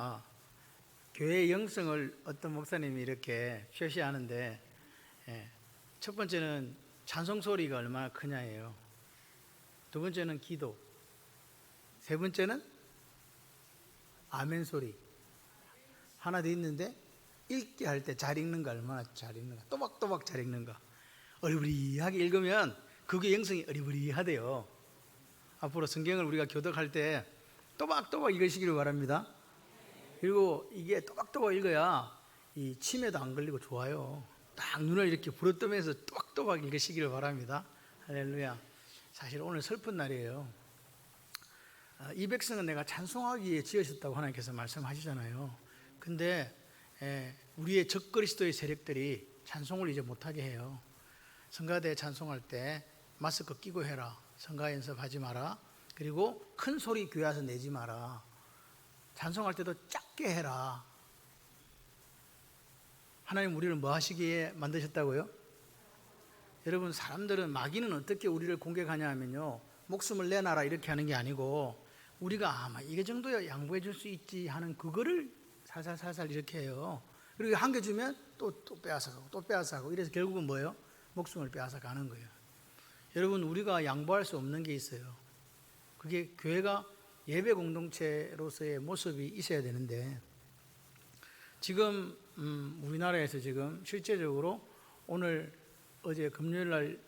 아, 교회의 영성을 어떤 목사님이 이렇게 표시하는데, 첫 번째는 찬송 소리가 얼마나 크냐예요. 두 번째는 기도, 세 번째는 아멘 소리. 하나 더 있는데, 읽게 할 때 잘 읽는가, 얼마나 잘 읽는가, 또박또박 잘 읽는가. 어리부리하게 읽으면 그게 영성이 어리부리하대요. 앞으로 성경을 우리가 교독할 때 또박또박 읽으시기를 바랍니다. 그리고 이게 또박또박 읽어야 이 치매도 안 걸리고 좋아요. 딱 눈을 이렇게 부릅뜨면서 또박또박 읽으시기를 바랍니다. 할렐루야. 사실 오늘 슬픈 날이에요. 이 백성은 내가 찬송하기 위해 지으셨다고 하나님께서 말씀하시잖아요. 근데 우리의 적그리스도의 세력들이 찬송을 이제 못하게 해요. 성가대 찬송할 때 마스크 끼고 해라, 성가 연습하지 마라, 그리고 큰 소리 교회 와서 내지 마라, 찬송할 때도 작게 해라. 하나님 우리를 뭐 하시기에 만드셨다고요? 여러분, 사람들은, 마귀는 어떻게 우리를 공격하냐 하면요, 목숨을 내놔라 이렇게 하는 게 아니고, 우리가 아마 이게 정도야 양보해 줄 수 있지 하는 그거를 살살살살 이렇게 해요. 그리고 한 개 주면 또 빼앗아가고 또 빼앗아가고, 이래서 결국은 뭐예요? 목숨을 빼앗아가는 거예요. 여러분, 우리가 양보할 수 없는 게 있어요. 그게 교회가 예배 공동체로서의 모습이 있어야 되는데, 지금 우리나라에서 지금 실제적으로 오늘 어제 금요일 날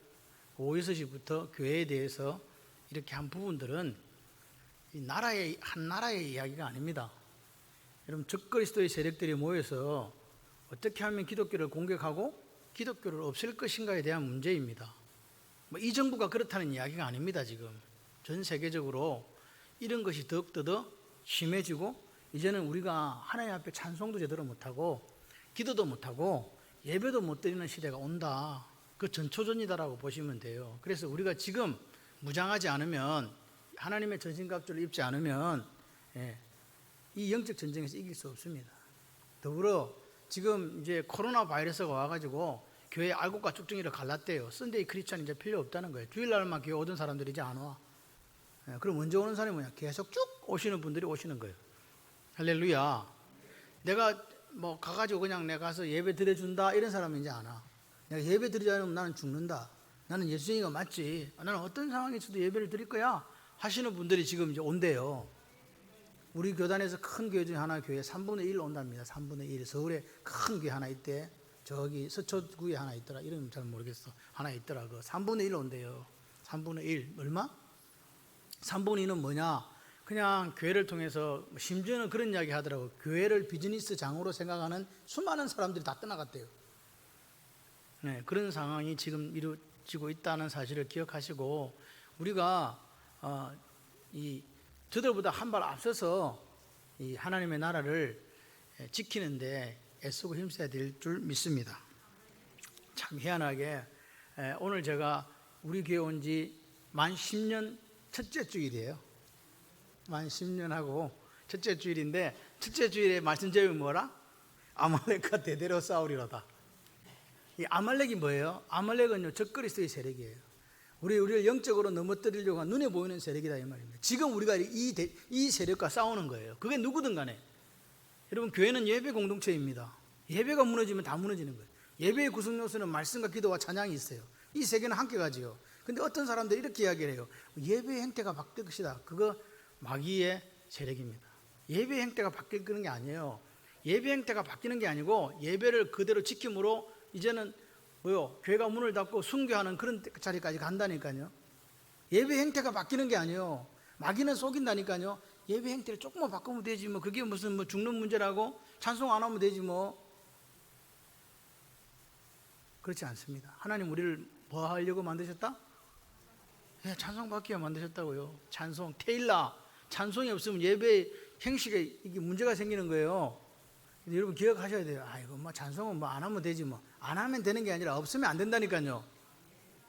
오후 6시부터 교회에 대해서 이렇게 한 부분들은 한 나라의 이야기가 아닙니다. 여러분, 적그리스도의 세력들이 모여서 어떻게 하면 기독교를 공격하고 기독교를 없앨 것인가에 대한 문제입니다. 이 정부가 그렇다는 이야기가 아닙니다. 지금 전 세계적으로 이런 것이 더욱더 심해지고, 이제는 우리가 하나님 앞에 찬송도 제대로 못하고 기도도 못하고 예배도 못 드리는 시대가 온다. 그 전초전이다라고 보시면 돼요. 그래서 우리가 지금 무장하지 않으면, 하나님의 전신갑주를 입지 않으면 이 영적 전쟁에서 이길 수 없습니다. 더불어 지금 이제 코로나 바이러스가 와가지고 교회 알곡과 쭉정이를 갈랐대요. 썬데이 크리스찬 이제 필요 없다는 거예요. 주일날만 교회 오던 사람들이 이제 안 와. 그럼 언제 오는 사람이 뭐냐? 계속 쭉 오시는 분들이 오시는 거예요. 할렐루야. 내가 뭐 가가지고 그냥 내가 가서 예배 드려준다 이런 사람은 이제 안 와. 내가 예배 드리지 않으면 나는 죽는다, 나는 예수님이가 맞지, 나는 어떤 상황에서도 예배를 드릴 거야 하시는 분들이 지금 이제 온대요. 우리 교단에서 큰 교회 중에 하나, 교회 3분의 1 온답니다. 3분의 1. 서울에 큰 교회 하나 있대. 저기 서초구에 하나 있더라. 이름 잘 모르겠어. 하나 있더라. 그 3분의 1 온대요. 3분의 1. 얼마? 3분의 2는 뭐냐? 그냥 교회를 통해서, 심지어는 그런 이야기 하더라고. 교회를 비즈니스 장으로 생각하는 수많은 사람들이 다 떠나갔대요. 그런 상황이 지금 이루어지고 있다는 사실을 기억하시고, 우리가 저들보다 한 발 앞서서 이 하나님의 나라를 지키는데 애쓰고 힘써야 될 줄 믿습니다. 참 희한하게 오늘 제가 우리 교회 온 지 만 10년 첫째 주일이에요. 만 10년 하고 첫째 주일인데, 첫째 주일에 말씀 제목이 뭐라? 아말렉과 대대로 싸우리로다. 이 아말렉이 뭐예요? 아말렉은요, 적그리스도의 세력이에요. 우리를 영적으로 넘어뜨리려고 하는 눈에 보이는 세력이다 이 말입니다. 지금 우리가 이 세력과 싸우는 거예요. 그게 누구든 간에. 여러분, 교회는 예배 공동체입니다. 예배가 무너지면 다 무너지는 거예요. 예배의 구성 요소는 말씀과 기도와 찬양이 있어요. 이 세 개는 함께 가지요. 근데 어떤 사람들이 이렇게 이야기를 해요. 예배 행태가 바뀔 것이다. 그거 마귀의 세력입니다. 예배 행태가 바뀌는 게 아니에요. 예배 행태가 바뀌는 게 아니고, 예배를 그대로 지킴으로 이제는 뭐요? 교회가 문을 닫고 순교하는 그런 자리까지 간다니까요. 예배 행태가 바뀌는 게 아니에요. 마귀는 속인다니까요. 예배 행태를 조금만 바꾸면 되지 뭐, 그게 무슨 뭐 죽는 문제라고, 찬송 안 하면 되지 뭐. 그렇지 않습니다. 하나님 우리를 뭐 하려고 만드셨다? 찬송 받기 위해 만드셨다고요. 찬송, 테일라. 찬송이 없으면 예배 행식에 이게 문제가 생기는 거예요. 여러분 기억하셔야 돼요. 이거 뭐 찬송은 뭐 안 하면 되지 뭐. 안 하면 되는 게 아니라 없으면 안 된다니까요.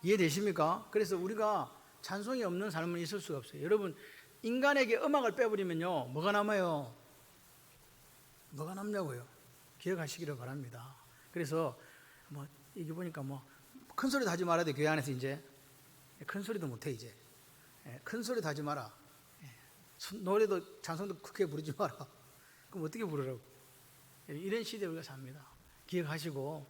이해되십니까? 그래서 우리가 찬송이 없는 삶은 있을 수가 없어요. 여러분, 인간에게 음악을 빼버리면요, 뭐가 남아요? 뭐가 남냐고요? 기억하시기를 바랍니다. 그래서 뭐 이게 보니까 뭐 큰 소리도 하지 말아야 돼. 교회 안에서 이제 큰 소리도 못해. 이제 큰 소리도 하지 마라. 노래도 찬송도 크게 부르지 마라. 그럼 어떻게 부르라고? 이런 시대에 우리가 삽니다. 기억하시고,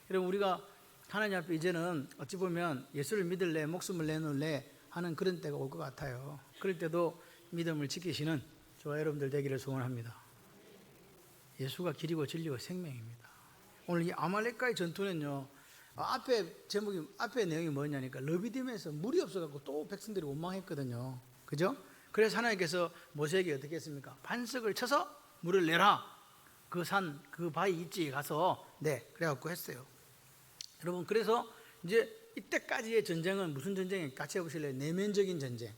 여러분, 우리가 하나님 앞에 이제는 어찌 보면 예수를 믿을래, 목숨을 내놓을래 하는 그런 때가 올 것 같아요. 그럴 때도 믿음을 지키시는 저와 여러분들 되기를 소원합니다. 예수가 길이고 진리고 생명입니다. 오늘 이 아말렉과의 전투는요, 앞에 내용이 뭐냐니까 르비딤에서 물이 없어갖고 또 백성들이 원망했거든요. 그죠? 그래서 하나님께서 모세에게 어떻게 했습니까? 반석을 쳐서 물을 내라. 그 산, 그 바위 있지 가서 그래갖고 했어요. 여러분, 그래서 이제 이때까지의 전쟁은 무슨 전쟁이 같이 해보실래요? 내면적인 전쟁,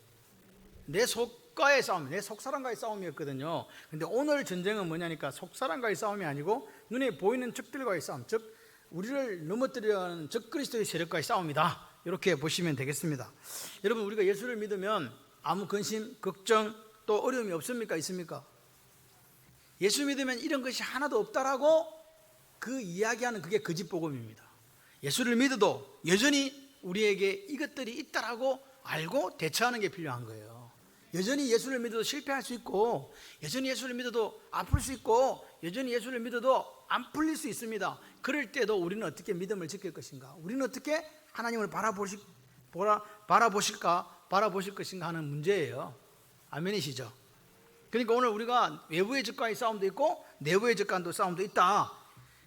내 속과의 싸움, 내 속사람과의 싸움이었거든요. 근데 오늘 전쟁은 뭐냐니까 속사람과의 싸움이 아니고 눈에 보이는 적들과의 싸움, 즉 우리를 넘어뜨리려 하는 적그리스도의 세력과의 싸움이다. 이렇게 보시면 되겠습니다. 여러분, 우리가 예수를 믿으면 아무 근심, 걱정, 또 어려움이 없습니까? 있습니까? 예수 믿으면 이런 것이 하나도 없다라고 그 이야기하는 그게 거짓 복음입니다. 예수를 믿어도 여전히 우리에게 이것들이 있다라고 알고 대처하는 게 필요한 거예요. 여전히 예수를 믿어도 실패할 수 있고, 여전히 예수를 믿어도 아플 수 있고, 여전히 예수를 믿어도 안 풀릴 수 있습니다. 그럴 때도 우리는 어떻게 믿음을 지킬 것인가? 우리는 어떻게 하나님을 바라보실 것인가 하는 문제예요. 아멘이시죠? 그러니까 오늘 우리가 외부의 적과의 싸움도 있고 내부의 적과의 싸움도 있다.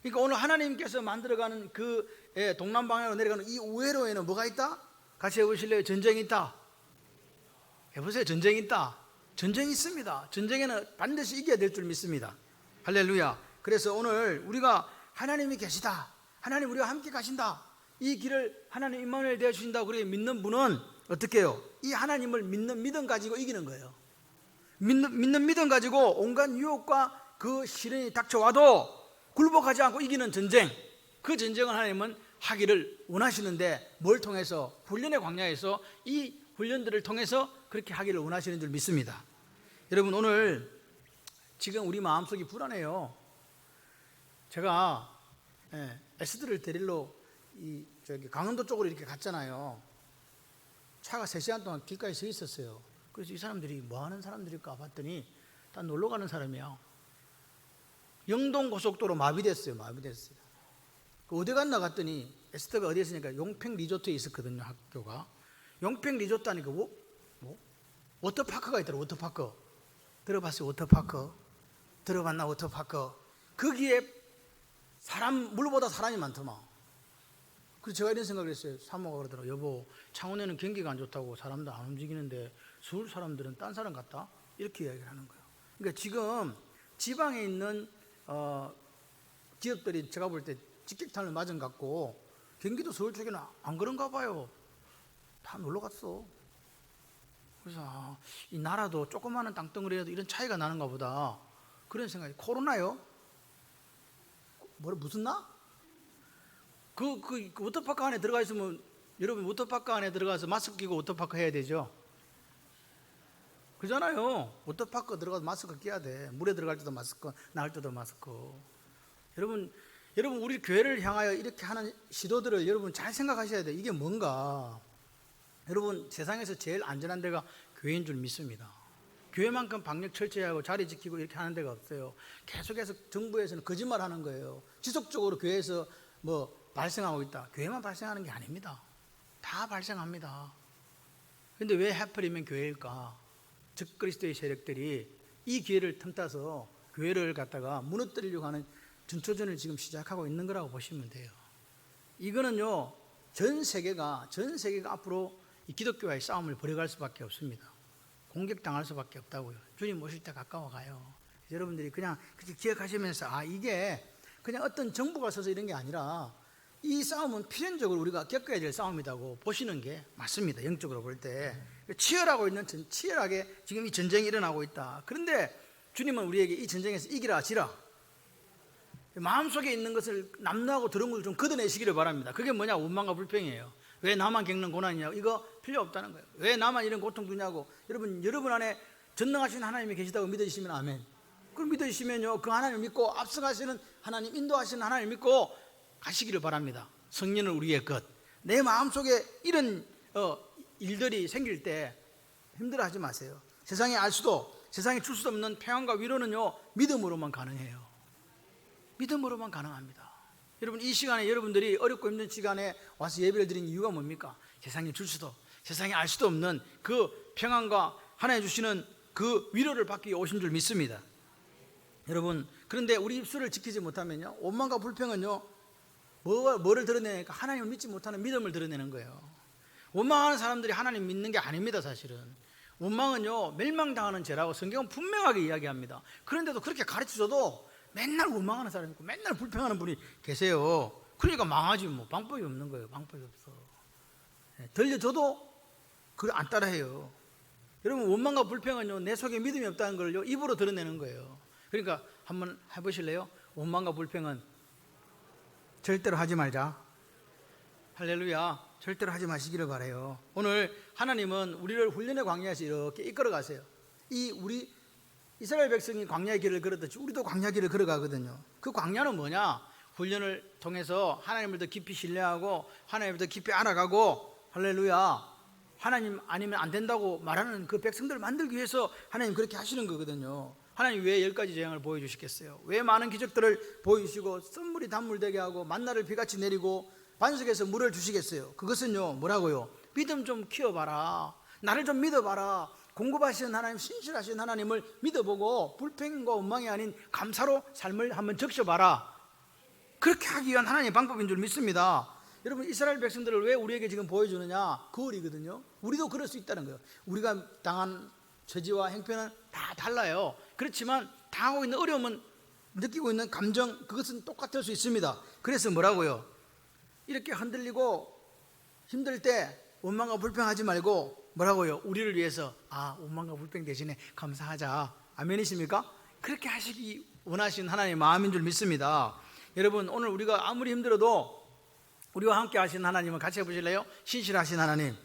그러니까 오늘 하나님께서 만들어가는 그 동남방향으로 내려가는 이 우회로에는 뭐가 있다? 같이 해보실래요? 전쟁이 있다. 해보세요. 전쟁이 있다. 전쟁이 있습니다. 전쟁에는 반드시 이겨야 될 줄 믿습니다. 할렐루야. 그래서 오늘 우리가 하나님이 계시다, 하나님 우리와 함께 가신다, 이 길을 하나님 임마누엘 되어주신다고 그렇게 믿는 분은 어떻게 해요? 이 하나님을 믿는 믿음 가지고 이기는 거예요. 믿는 믿음 가지고 온갖 유혹과 그 시련이 닥쳐와도 굴복하지 않고 이기는 전쟁, 그 전쟁을 하나님은 하기를 원하시는데 뭘 통해서? 훈련의 광야에서 이 훈련들을 통해서 그렇게 하기를 원하시는 줄 믿습니다. 여러분, 오늘 지금 우리 마음속이 불안해요. 제가 에스더를 데리러 강원도 쪽으로 이렇게 갔잖아요. 차가 3시간 동안 길가에 서 있었어요. 그래서 이 사람들이 뭐 하는 사람들일까 봤더니 다 놀러 가는 사람이에요. 영동 고속도로 마비됐어요. 어디 갔나 갔더니 에스더가 어디에 있으니까 용평 리조트에 있었거든요. 학교가 용평 리조트 하니까 워터파크가 있더라고요. 워터파크 들어봤어요? 워터파크 들어봤나? 워터파크 거기에 물보다 사람이 많더만. 그래서 제가 이런 생각을 했어요. 사모가 그러더라고요. 여보, 창원에는 경기가 안 좋다고 사람도 안 움직이는데 서울 사람들은 딴 사람 같다? 이렇게 이야기를 하는 거예요. 그러니까 지금 지방에 있는 기업들이 제가 볼 때 직격탄을 맞은 것 같고, 경기도 서울 쪽에는 안 그런가 봐요. 다 놀러 갔어. 그래서 이 나라도 조그마한 땅덩어리라도 이런 차이가 나는가 보다, 그런 생각이. 코로나요? 무슨 나? 그 워터파크 안에 들어가 있으면, 여러분 워터파크 안에 들어가서 마스크 끼고 워터파크 해야 되죠? 그잖아요. 워터파크 들어가서 마스크 끼야 돼. 물에 들어갈 때도 마스크, 나올 때도 마스크. 여러분 우리 교회를 향하여 이렇게 하는 시도들을 여러분 잘 생각하셔야 돼요. 이게 뭔가. 여러분, 세상에서 제일 안전한 데가 교회인 줄 믿습니다. 교회만큼 방역 철저히 하고 자리 지키고 이렇게 하는 데가 없어요. 계속해서 정부에서는 거짓말 하는 거예요. 지속적으로 교회에서 발생하고 있다. 교회만 발생하는 게 아닙니다. 다 발생합니다. 그런데 왜 하필이면 교회일까? 적그리스도의 세력들이 이 기회를 틈타서 교회를 갖다가 무너뜨리려고 하는 전초전을 지금 시작하고 있는 거라고 보시면 돼요. 이거는요, 전 세계가 앞으로 이 기독교와의 싸움을 벌여갈 수밖에 없습니다. 공격당할 수밖에 없다고요. 주님 오실 때 가까워 가요. 여러분들이 그냥 그렇게 기억하시면서 이게 그냥 어떤 정부가 서서 이런 게 아니라 이 싸움은 필연적으로 우리가 겪어야 될 싸움이라고 보시는 게 맞습니다. 영적으로 볼 때 치열하게 지금 이 전쟁이 일어나고 있다. 그런데 주님은 우리에게 이 전쟁에서 이기라 지라, 마음속에 있는 것을 남루하고 더러운 것을 좀 걷어내시기를 바랍니다. 그게 뭐냐? 원망과 불평이에요. 왜 나만 겪는 고난이냐고. 이거 필요 없다는 거예요. 왜 나만 이런 고통 주냐고. 여러분 안에 전능하신 하나님이 계시다고 믿어주시면 아멘. 그걸 믿어주시면요, 그 하나님을 믿고 앞서가시는 하나님, 인도하시는 하나님을 믿고 가시기를 바랍니다. 성령을 우리의 것. 내 마음속에 이런 일들이 생길 때 힘들어하지 마세요. 세상에 알 수도 세상에 줄 수 없는 평안과 위로는요, 믿음으로만 가능해요. 믿음으로만 가능합니다. 여러분, 이 시간에 여러분들이 어렵고 힘든 시간에 와서 예배를 드린 이유가 뭡니까? 세상에 줄 수도, 세상에 알 수도 없는 그 평안과 하나님 주시는 그 위로를 받기 위해 오신 줄 믿습니다. 여러분, 그런데 우리 입술을 지키지 못하면요, 원망과 불평은요, 뭐를 드러내니까 하나님을 믿지 못하는 믿음을 드러내는 거예요. 원망하는 사람들이 하나님 믿는 게 아닙니다. 사실은 원망은요, 멸망당하는 죄라고 성경은 분명하게 이야기합니다. 그런데도 그렇게 가르쳐줘도 맨날 원망하는 사람이 있고 맨날 불평하는 분이 계세요. 그러니까 망하지 뭐. 방법이 없는 거예요. 방법이 없어. 들려줘도 그걸 안 따라해요. 여러분, 원망과 불평은요, 내 속에 믿음이 없다는 걸요, 입으로 드러내는 거예요. 그러니까 한번 해보실래요? 원망과 불평은 절대로 하지 말자. 할렐루야. 절대로 하지 마시기를 바라요. 오늘 하나님은 우리를 훈련의 광야에서 이렇게 이끌어 가세요. 우리 이스라엘 백성이 광야의 길을 걸었듯이 우리도 광야 길을 걸어가거든요. 그 광야는 뭐냐? 훈련을 통해서 하나님을 더 깊이 신뢰하고 하나님을 더 깊이 알아가고, 할렐루야, 하나님 아니면 안 된다고 말하는 그 백성들을 만들기 위해서 하나님 그렇게 하시는 거거든요. 하나님 왜 10가지 재앙을 보여주시겠어요? 왜 많은 기적들을 보여주시고 썬물이 단물 되게 하고 만나를 비같이 내리고 반석에서 물을 주시겠어요? 그것은요, 뭐라고요? 믿음 좀 키워봐라. 나를 좀 믿어봐라. 공급하시는 하나님, 신실하신 하나님을 믿어보고 불평과 원망이 아닌 감사로 삶을 한번 적셔봐라. 그렇게 하기 위한 하나님의 방법인 줄 믿습니다. 여러분, 이스라엘 백성들을 왜 우리에게 지금 보여주느냐? 거울이거든요. 우리도 그럴 수 있다는 거예요. 우리가 당한 처지와 형편은 다 달라요. 그렇지만 당하고 있는 어려움은, 느끼고 있는 감정, 그것은 똑같을 수 있습니다. 그래서 뭐라고요? 이렇게 흔들리고 힘들 때 원망과 불평하지 말고 뭐라고요? 우리를 위해서 원망과 불평 대신에 감사하자. 아멘이십니까? 그렇게 하시기 원하신 하나님의 마음인 줄 믿습니다. 여러분, 오늘 우리가 아무리 힘들어도 우리와 함께 하신 하나님은 같이 해보실래요? 신실하신 하나님.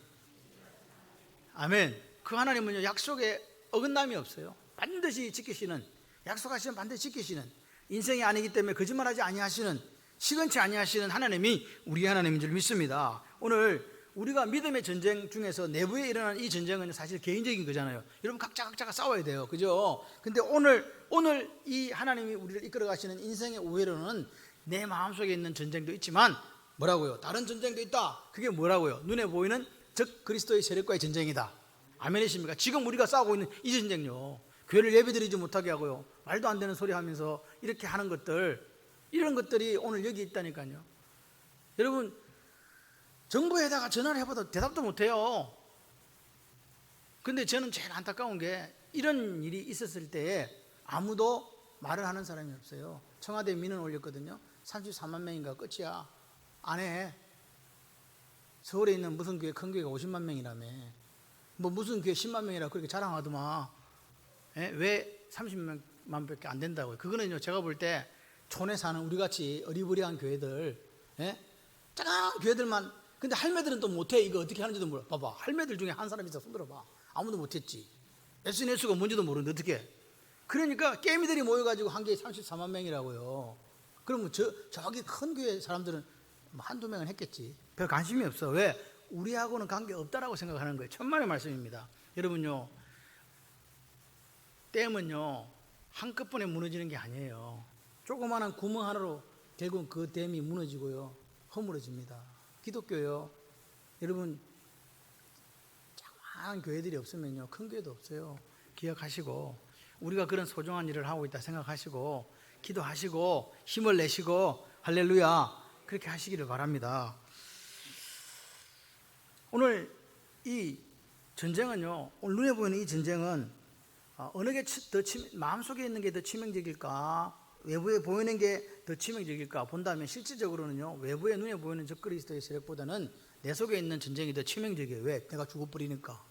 아멘. 그 하나님은요, 약속에 어긋남이 없어요. 반드시 지키시는, 약속하시면 반드시 지키시는, 인생이 아니기 때문에 거짓말하지 아니하시는, 시건치 아니하시는 하나님이 우리 하나님인 줄 믿습니다. 오늘 우리가 믿음의 전쟁 중에서 내부에 일어나는 이 전쟁은 사실 개인적인 거잖아요. 여러분, 각자가 싸워야 돼요. 그죠? 근데 오늘 이 하나님이 우리를 이끌어 가시는 인생의 우회로는 내 마음속에 있는 전쟁도 있지만 뭐라고요? 다른 전쟁도 있다. 그게 뭐라고요? 눈에 보이는 즉 그리스도의 세력과의 전쟁이다. 아멘이십니까? 지금 우리가 싸우고 있는 이 전쟁요, 교회를 예배드리지 못하게 하고요, 말도 안 되는 소리 하면서 이렇게 하는 것들, 이런 것들이 오늘 여기 있다니까요. 여러분, 정부에다가 전화를 해봐도 대답도 못해요. 근데 저는 제일 안타까운 게 이런 일이 있었을 때 아무도 말을 하는 사람이 없어요. 청와대에 민원 올렸거든요. 34만 명인가 끝이야. 안 해. 서울에 있는 무슨 교회, 큰 교회가 50만 명이라며. 뭐 무슨 교회 10만 명이라 그렇게 자랑하더만. 왜 30만 밖에 안 된다고요? 그거는요, 제가 볼 때 촌에 사는 우리같이 어리부리한 교회들, 작은 교회들만. 근데 할매들은 또 못해. 이거 어떻게 하는지도 몰라. 봐봐, 할매들 중에 한 사람 있어, 손들어봐. 아무도 못했지. SNS가 뭔지도 모르는데 어떻게. 그러니까 깨미들이 모여가지고 한 개에 34만 명이라고요. 그러면 저기 큰 교회 사람들은 한두 명은 했겠지. 별 관심이 없어. 왜? 우리하고는 관계없다라고 생각하는 거예요. 천만의 말씀입니다. 여러분요, 댐은요, 한꺼번에 무너지는 게 아니에요. 조그마한 구멍 하나로 결국 그 댐이 무너지고요, 허물어집니다. 기독교요, 여러분, 작은 교회들이 없으면요, 큰 교회도 없어요. 기억하시고, 우리가 그런 소중한 일을 하고 있다 생각하시고, 기도하시고, 힘을 내시고, 할렐루야, 그렇게 하시기를 바랍니다. 오늘 이 전쟁은요, 오늘 눈에 보이는 이 전쟁은 어느 게 더 마음속에 있는 게 더 치명적일까, 외부에 보이는 게 더 치명적일까 본다면, 실질적으로는요, 외부에 눈에 보이는 적 그리스도의 세력보다는 내 속에 있는 전쟁이 더 치명적이에요. 왜? 내가 죽어버리니까.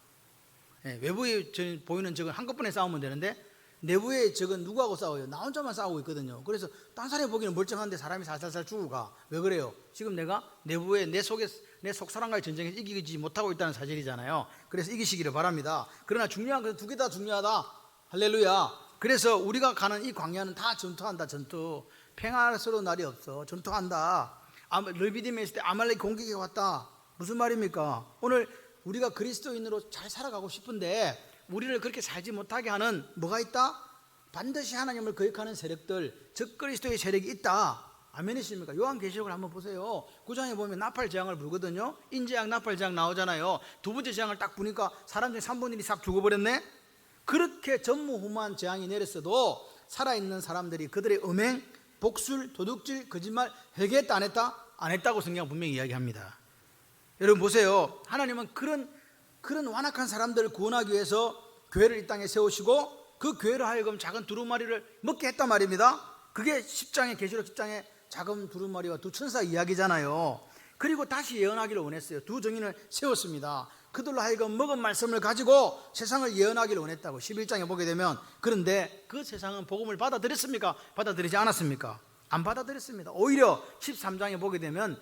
외부에 보이는 적은 한꺼번에 싸우면 되는데, 내부의 적은 누구하고 싸워요? 나 혼자만 싸우고 있거든요. 그래서 딴 사람이 보기에는 멀쩡한데 사람이 살살살 죽어가. 왜 그래요? 지금 내가 내부에 내 속사람과의 전쟁에서 이기지 못하고 있다는 사실이잖아요. 그래서 이기시기를 바랍니다. 그러나 중요한 건 두 개 다 중요하다. 할렐루야. 그래서 우리가 가는 이 광야는 다 전투한다. 전투. 평화스러운 날이 없어. 전투한다. 르비딤에 있을 때 아말렉 공격이 왔다. 무슨 말입니까? 오늘 우리가 그리스도인으로 잘 살아가고 싶은데 우리를 그렇게 살지 못하게 하는 뭐가 있다? 반드시 하나님을 거역하는 세력들, 적그리스도의 세력이 있다. 아멘이십니까? 요한계시록을 한번 보세요. 9장에 보면 나팔재앙을 불거든요. 인재앙, 나팔재앙 나오잖아요. 두 번째 재앙을 딱 부니까 사람 중에 3분의 1이 싹 죽어버렸네. 그렇게 전무후무한 재앙이 내렸어도 살아있는 사람들이 그들의 음행, 복술, 도둑질, 거짓말 회개했다 안 했다? 안 했다고 성경은 분명히 이야기합니다. 여러분 보세요. 하나님은 그런 완악한 사람들을 구원하기 위해서 교회를 이 땅에 세우시고 그 교회로 하여금 작은 두루마리를 먹게 했단 말입니다. 그게 10장의 계시록 10장의 작은 두루마리와 두 천사 이야기잖아요. 그리고 다시 예언하기를 원했어요. 두 정인을 세웠습니다. 그들로 하여금 먹은 말씀을 가지고 세상을 예언하기를 원했다고 11장에 보게 되면, 그런데 그 세상은 복음을 받아들였습니까? 받아들이지 않았습니까? 안 받아들였습니다. 오히려 13장에 보게 되면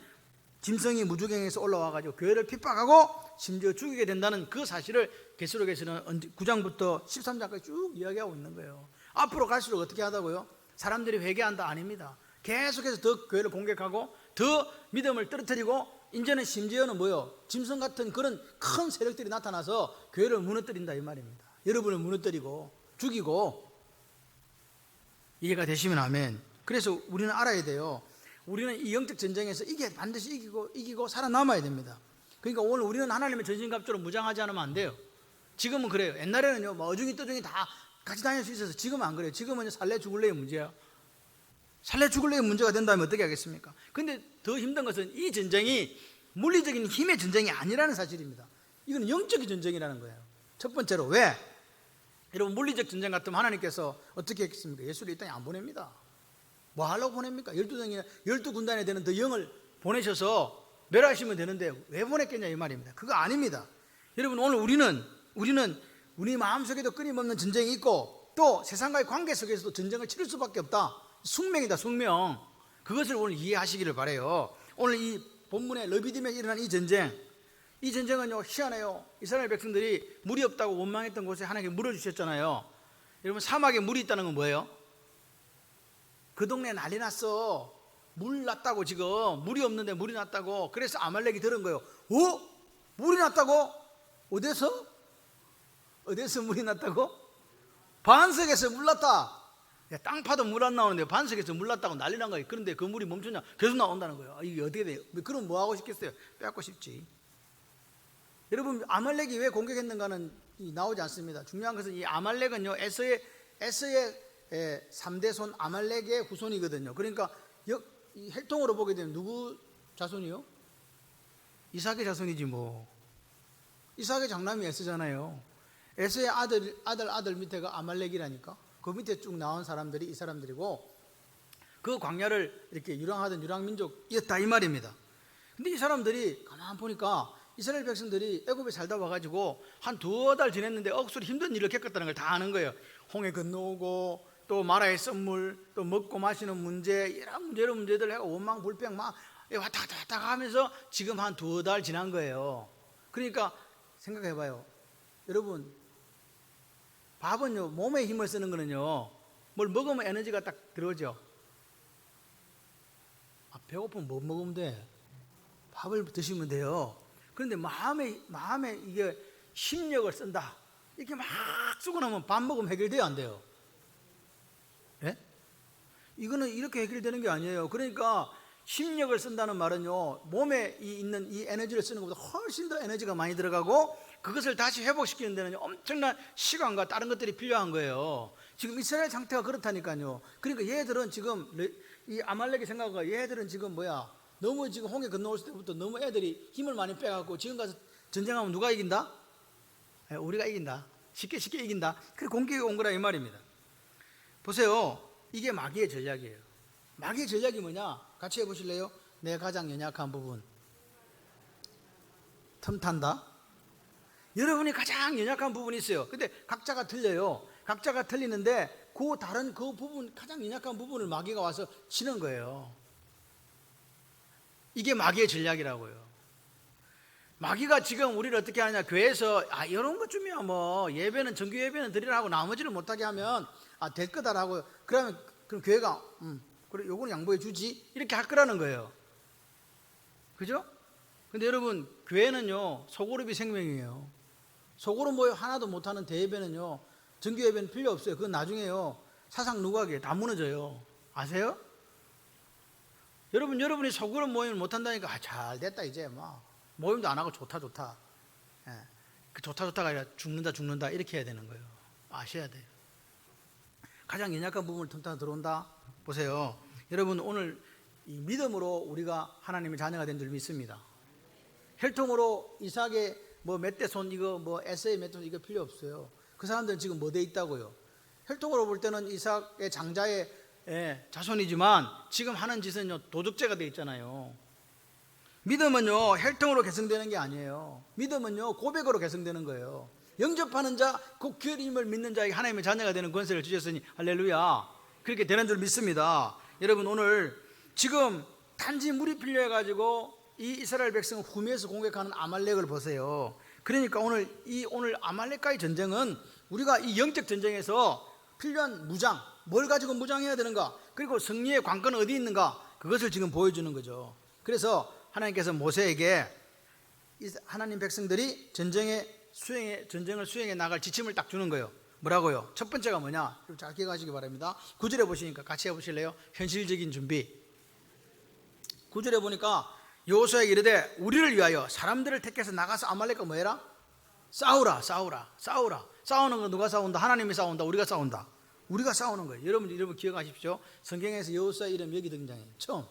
짐승이 무주경에서 올라와가지고 교회를 핍박하고 심지어 죽이게 된다는 그 사실을 계시록에서는 9장부터 13장까지 쭉 이야기하고 있는 거예요. 앞으로 갈수록 어떻게 하다고요? 사람들이 회개한다? 아닙니다. 계속해서 더 교회를 공격하고 더 믿음을 떨어뜨리고 이제는 심지어는 뭐요? 짐승 같은 그런 큰 세력들이 나타나서 교회를 무너뜨린다 이 말입니다. 여러분을 무너뜨리고 죽이고. 이해가 되시면 아멘. 그래서 우리는 알아야 돼요. 우리는 이 영적 전쟁에서 이게 반드시 이기고 살아남아야 됩니다. 그러니까 오늘 우리는 하나님의 전신갑주로 무장하지 않으면 안 돼요. 지금은 그래요. 옛날에는요, 뭐 어중이 떠중이 다 같이 다닐 수 있어서 지금은 안 그래요. 지금은 살래 죽을래의 문제야. 살래 죽을래의 문제가 된다면 어떻게 하겠습니까? 근데 더 힘든 것은 이 전쟁이 물리적인 힘의 전쟁이 아니라는 사실입니다. 이건 영적인 전쟁이라는 거예요. 첫 번째로 왜? 여러분 물리적 전쟁 같으면 하나님께서 어떻게 했겠습니까? 예수를 이 땅에 안 보냅니다. 뭐 하려고 보냅니까? 12군단에 되는 더 영을 보내셔서 멸하시면 되는데 왜 보냈겠냐 이 말입니다. 그거 아닙니다. 여러분 오늘 우리는 우리 마음속에도 끊임없는 전쟁이 있고 또 세상과의 관계 속에서도 전쟁을 치를 수밖에 없다. 숙명이다, 숙명. 그것을 오늘 이해하시기를 바라요. 오늘 이 본문의 르비딤에 일어난 이 전쟁은요 희한해요. 이스라엘 백성들이 물이 없다고 원망했던 곳에 하나님께 물을 주셨잖아요. 여러분 사막에 물이 있다는 건 뭐예요? 그 동네 난리 났어. 물 났다고. 지금 물이 없는데 물이 났다고. 그래서 아말렉이 들은 거예요. 물이 났다고? 어디서 물이 났다고? 반석에서 물 났다. 야, 땅 파도 물 안 나오는데 반석에서 물 났다고 난리 난 거예요. 그런데 그 물이 멈췄냐? 계속 나온다는 거예요. 이게 어떻게 돼요? 그럼 뭐 하고 싶겠어요? 빼앗고 싶지. 여러분 아말렉이 왜 공격했는가는 나오지 않습니다. 중요한 것은 이 아말렉은요 에서의 3대 손 아말렉의 후손이거든요. 그러니까 이 혈통으로 보게 되면 누구 자손이요? 이삭의 자손이지 뭐. 이삭의 장남이 에서잖아요. 에서의 아들 밑에가 아말렉이라니까. 그 밑에 쭉 나온 사람들이 이 사람들이고 그 광야를 이렇게 유랑하던 유랑민족이었다 이 말입니다. 근데 이 사람들이 가만 보니까 이스라엘 백성들이 애굽에 살다 와가지고 한 2달 지냈는데 억수로 힘든 일을 겪었다는 걸 다 아는 거예요. 홍해 건너오고 또 마라의 썰물, 또 먹고 마시는 문제, 여러 문제들 해가 원망 불평 막 왔다 갔다 하면서 지금 한 2달 지난 거예요. 그러니까 생각해봐요. 여러분 밥은요 몸에 힘을 쓰는 거는요 뭘 먹으면 에너지가 딱 들어오죠. 배고프면 뭐 먹으면 돼? 밥을 드시면 돼요. 그런데 마음에 이게 심력을 쓴다. 이렇게 막 쓰고 나면 밥 먹으면 해결돼요, 안 돼요? 예? 이거는 이렇게 해결되는 게 아니에요. 그러니까 심력을 쓴다는 말은요 몸에 있는 이 에너지를 쓰는 것보다 훨씬 더 에너지가 많이 들어가고 그것을 다시 회복시키는 데는 엄청난 시간과 다른 것들이 필요한 거예요. 지금 이스라엘 상태가 그렇다니까요. 그러니까 얘들은 지금 이 아말렉의 생각과 얘들은 지금 너무 지금 홍해 건너올 때부터 너무 애들이 힘을 많이 빼갖고 지금 가서 전쟁하면 누가 이긴다? 우리가 이긴다. 쉽게 이긴다. 그래 공격이 온 거라 이 말입니다. 보세요. 이게 마귀의 전략이에요. 마귀의 전략이 뭐냐? 같이 해보실래요? 내 가장 연약한 부분. 틈탄다. 여러분이 가장 연약한 부분이 있어요. 근데 각자가 틀려요. 각자가 틀리는데 그 부분, 가장 연약한 부분을 마귀가 와서 치는 거예요. 이게 마귀의 전략이라고요. 마귀가 지금 우리를 어떻게 하느냐? 교회에서 이런 것쯤이야 뭐 예배는 정규 예배는 드리라고 나머지를 못하게 하면 될 거다라고. 그럼 교회가 그래 요거는 양보해 주지 이렇게 할 거라는 거예요. 그죠? 근데 여러분 교회는요 소그룹이 생명이에요. 속으로 모여 하나도 못하는 대예배는요, 정규예배는 필요 없어요. 그건 나중에요, 사상 누각이에요. 다 무너져요. 아세요? 여러분이 속으로 모이면 못한다니까, 잘 됐다 이제 뭐 모임도 안 하고 좋다. 예. 그 좋다가 아니라 죽는다 이렇게 해야 되는 거예요. 아셔야 돼요. 가장 연약한 부분을 튼튼하게 들어온다. 보세요. 여러분, 오늘 이 믿음으로 우리가 하나님의 자녀가 된 줄 믿습니다. 혈통으로 이삭의 뭐 몇 대 손, 이거 뭐 에서의 몇 대 손, 이거 필요 없어요. 그 사람들은 지금 뭐 돼 있다고요? 혈통으로 볼 때는 이삭의 장자의 자손이지만 지금 하는 짓은요, 도적죄가 돼 있잖아요. 믿음은요, 혈통으로 계승되는 게 아니에요. 믿음은요, 고백으로 계승되는 거예요. 영접하는 자, 곧 그 이름을 믿는 자에게 하나님의 자녀가 되는 권세를 주셨으니 할렐루야. 그렇게 되는 줄 믿습니다. 여러분, 오늘 지금 단지 물이 필요해가지고 이 이스라엘 백성을 후미에서 공격하는 아말렉을 보세요. 그러니까 오늘 아말렉과의 전쟁은 우리가 이 영적 전쟁에서 필요한 무장, 뭘 가지고 무장해야 되는가, 그리고 승리의 관건은 어디 있는가, 그것을 지금 보여주는 거죠. 그래서 하나님께서 모세에게 하나님 백성들이 전쟁을 수행해 나갈 지침을 딱 주는 거예요. 뭐라고요? 첫 번째가 뭐냐? 잘 기억하시기 바랍니다. 9절에 보시니까 같이 해보실래요? 현실적인 준비. 9절에 보니까 여호수아에게 이르되 우리를 위하여 사람들을 택해서 나가서 아말렉과 뭐해라? 싸우라. 싸우는 건 누가 싸운다? 하나님이 싸운다? 우리가 싸운다? 우리가 싸우는 거예요. 여러분 기억하십시오. 성경에서 여호수아 이름 여기 등장해요. 처음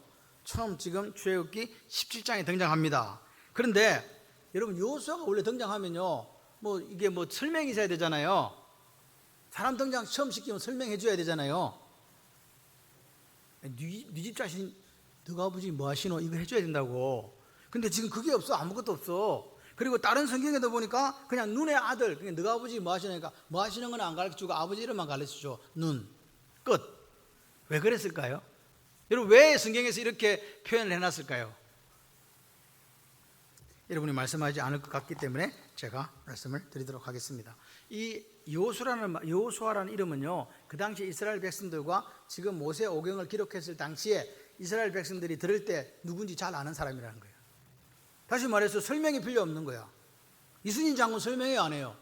지금 출애굽기 17장에 등장합니다. 그런데 여러분, 여호수아가 원래 등장하면요, 뭐 이게 뭐 설명이 있어야 되잖아요. 사람 등장 처음 시키면 설명해 줘야 되잖아요. 네 집 자신, 너가 아버지 뭐 하시노? 이거 해줘야 된다고. 근데 지금 그게 없어. 아무것도 없어. 그리고 다른 성경에도 보니까 그냥 눈의 아들, 그냥 너가 아버지 뭐 하시니까 뭐 하시는 건 안 가르쳐주고 아버지 이름만 가르쳐줘. 눈, 끝. 왜 그랬을까요? 여러분, 왜 성경에서 이렇게 표현을 해놨을까요? 여러분이 말씀하지 않을 것 같기 때문에 제가 말씀을 드리도록 하겠습니다. 이 여호수아라는 이름은요, 그 당시 이스라엘 백성들과 지금 모세 오경을 기록했을 당시에 이스라엘 백성들이 들을 때 누군지 잘 아는 사람이라는 거예요. 다시 말해서 설명이 필요 없는 거야. 이순신 장군 설명해요, 안 해요?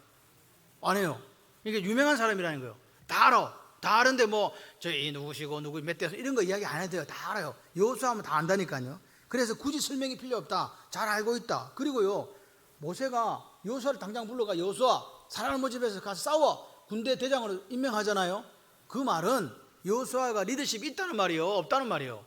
안 해요. 이게 유명한 사람이라는 거예요. 다 알아. 다 아는데 뭐 저희 누구시고 누구 몇 대서 이런 거 이야기 안 해도 돼요. 다 알아요. 여호수아하면 다 안다니까요. 그래서 굳이 설명이 필요 없다. 잘 알고 있다. 그리고요, 모세가 여호수아를 당장 불러가, 여호수아 사람을 모집해서 가서 싸워, 군대 대장으로 임명하잖아요. 그 말은 여호수아가 리더십이 있다는 말이에요, 없다는 말이에요?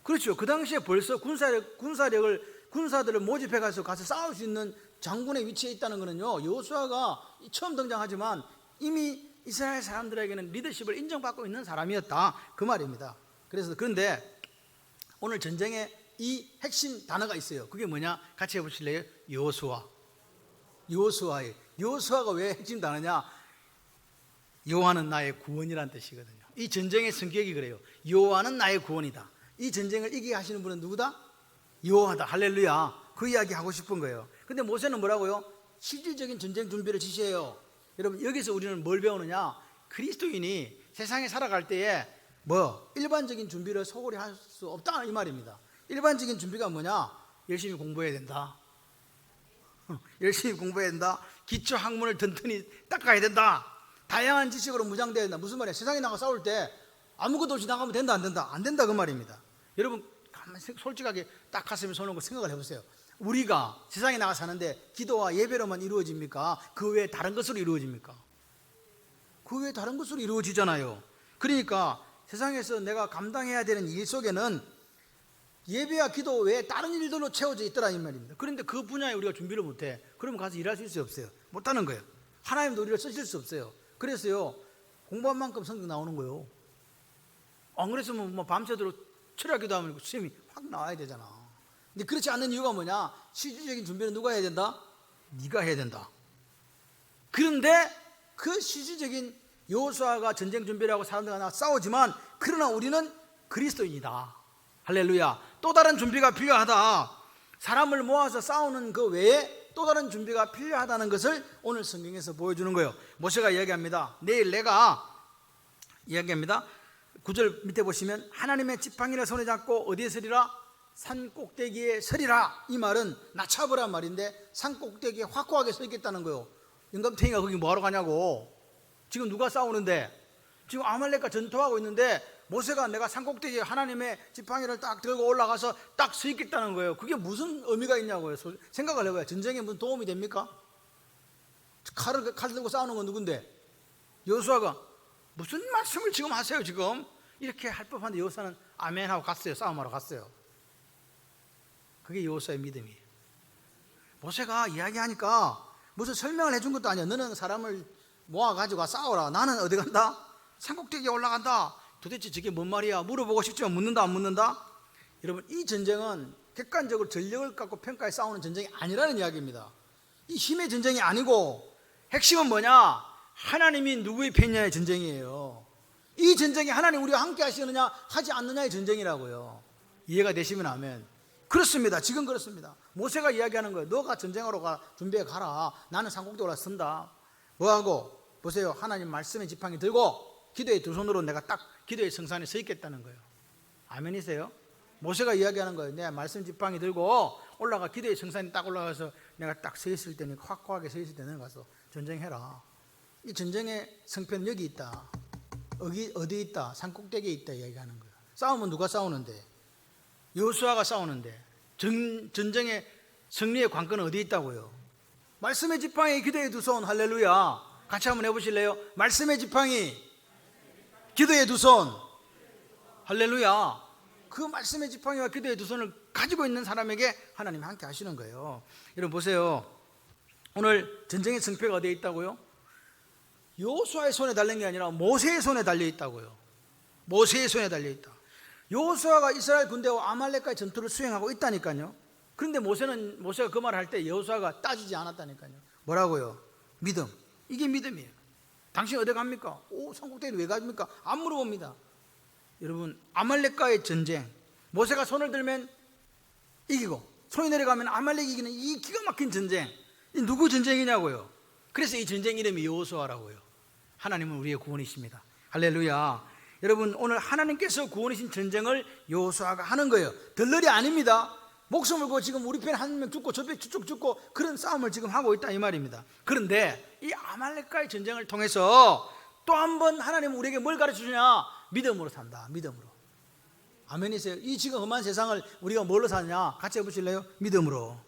그렇죠. 그 당시에 벌써 군사들을 모집해 가서 싸울 수 있는 장군의 위치에 있다는 거는요, 여호수아가 처음 등장하지만 이미 이스라엘 사람들에게는 리더십을 인정받고 있는 사람이었다, 그 말입니다. 그런데 오늘 전쟁에 이 핵심 단어가 있어요. 그게 뭐냐? 같이 해보실래요? 여호수아가 왜 핵심 단어냐? 여호와는 나의 구원이라는 뜻이거든요. 이 전쟁의 성격이 그래요. 여호와는 나의 구원이다. 이 전쟁을 이기게 하시는 분은 누구다? 여호와다. 할렐루야. 그 이야기 하고 싶은 거예요. 근데 모세는 뭐라고요? 실질적인 전쟁 준비를 지시해요. 여러분, 여기서 우리는 뭘 배우느냐? 그리스도인이 세상에 살아갈 때에 일반적인 준비를 소홀히 할 수 없다, 이 말입니다. 일반적인 준비가 뭐냐? 열심히 공부해야 된다. 기초 학문을 튼튼히 닦아야 된다. 다양한 지식으로 무장돼야 된다. 무슨 말이야? 세상에 나가 싸울 때 아무것도 없이 나가면 된다, 안 된다? 안 된다, 그 말입니다. 여러분, 솔직하게 딱 가슴에 손 얹고 생각을 해보세요. 우리가 세상에 나가 사는데 기도와 예배로만 이루어집니까? 그 외에 다른 것으로 이루어집니까? 그 외에 다른 것으로 이루어지잖아요. 그러니까 세상에서 내가 감당해야 되는 일 속에는 예배와 기도 외에 다른 일들로 채워져 있더라, 이 말입니다. 그런데 그 분야에 우리가 준비를 못해. 그러면 가서 일할 수 있어요, 없어요? 못하는 거예요. 하나님도 우리를 쓰실 수 없어요. 그래서요, 공부한 만큼 성적 나오는 거예요. 안 그랬으면 뭐 밤새도록 철학기도 하면 수염이 확 나와야 되잖아. 근데 그렇지 않는 이유가 뭐냐? 실질적인 준비는 누가 해야 된다? 네가 해야 된다. 그런데 그 실질적인 여호수아가 전쟁 준비를 하고 사람들과 나와 싸우지만, 그러나 우리는 그리스도인이다. 할렐루야. 또 다른 준비가 필요하다. 사람을 모아서 싸우는 그 외에 또 다른 준비가 필요하다는 것을 오늘 성경에서 보여주는 거예요. 모세가 이야기합니다. 내일 내가 이야기합니다. 9절 밑에 보시면 하나님의 지팡이를 손에 잡고 어디에 서리라? 산 꼭대기에 서리라. 이 말은 나차보란 말인데 산 꼭대기에 확고하게 서 있겠다는 거예요. 영감탱이가 거기 뭐하러 가냐고. 지금 누가 싸우는데, 지금 아말렉과 전투하고 있는데 모세가 내가 산꼭대기에 하나님의 지팡이를 딱 들고 올라가서 딱 서 있겠다는 거예요. 그게 무슨 의미가 있냐고요. 생각을 해봐요. 전쟁에 무슨 도움이 됩니까? 칼 들고 싸우는 건 누군데? 여호수아가 무슨 말씀을 지금 하세요 지금? 이렇게 할 법한데 여호수아는 아멘 하고 갔어요. 싸움하러 갔어요. 그게 여호수아의 믿음이에요. 모세가 이야기하니까 무슨 설명을 해준 것도 아니야. 너는 사람을 모아가지고 싸워라. 나는 어디 간다? 산꼭대기에 올라간다. 도대체 저게 뭔 말이야? 물어보고 싶지만 묻는다 안 묻는다? 여러분, 이 전쟁은 객관적으로 전력을 갖고 평가해 싸우는 전쟁이 아니라는 이야기입니다. 이 힘의 전쟁이 아니고 핵심은 뭐냐? 하나님이 누구의 편이냐의 전쟁이에요. 이 전쟁이 하나님 우리와 함께 하시느냐 하지 않느냐의 전쟁이라고요. 이해가 되시면 아멘. 그렇습니다. 지금 그렇습니다. 모세가 이야기하는 거예요. 너가 전쟁하러 준비해 가라. 나는 산꼭대기에 올라서 선다. 뭐하고? 보세요. 하나님 말씀의 지팡이 들고 기도의 두 손으로 내가 딱 기도의 성산에 서 있겠다는 거예요. 아멘이세요? 모세가 이야기하는 거예요. 내가 말씀 지팡이 들고 올라가 기도의 성산에 딱 올라가서 내가 딱 서 있을 때는 확고하게 서 있을 때는 가서 전쟁해라. 이 전쟁의 성패는 여기 있다. 어디 있다? 산꼭대기에 있다 이야기하는 거예요. 싸움은 누가 싸우는데? 여호수아가 싸우는데 전쟁의 승리의 관건은 어디에 있다고요? 말씀의 지팡이 기도의 두 손. 할렐루야. 같이 한번 해보실래요? 말씀의 지팡이 기도의 두 손. 할렐루야. 그 말씀의 지팡이와 기도의 두 손을 가지고 있는 사람에게 하나님이 함께 하시는 거예요. 여러분 보세요. 오늘 전쟁의 승패가 어디에 있다고요? 여호수아의 손에 달린 게 아니라 모세의 손에 달려 있다고요. 모세의 손에 달려 있다. 여호수아가 이스라엘 군대와 아말렉과의 전투를 수행하고 있다니까요. 그런데 모세가 그 말을 할 때 여호수아가 따지지 않았다니까요. 뭐라고요? 믿음. 이게 믿음이에요. 당신 어디 갑니까? 산꼭대기를 왜 갑니까? 안 물어봅니다. 여러분, 아말렉과의 전쟁, 모세가 손을 들면 이기고 손이 내려가면 아말렉이 이기는 이 기가 막힌 전쟁, 이 누구 전쟁이냐고요? 그래서 이 전쟁 이름이 여호수아라고요. 하나님은 우리의 구원이십니다. 할렐루야. 여러분, 오늘 하나님께서 구원이신 전쟁을 여호수아가 하는 거예요. 덜러리 아닙니다. 목숨을 걸고 지금 우리 편 한 명 죽고 저 편 저쪽 죽고 그런 싸움을 지금 하고 있다 이 말입니다. 그런데 이 아말렉과의 전쟁을 통해서 또 한 번 하나님은 우리에게 뭘 가르쳐주냐? 믿음으로 산다. 믿음으로. 아멘이세요? 이 지금 험한 세상을 우리가 뭘로 사느냐? 같이 해보실래요? 믿음으로.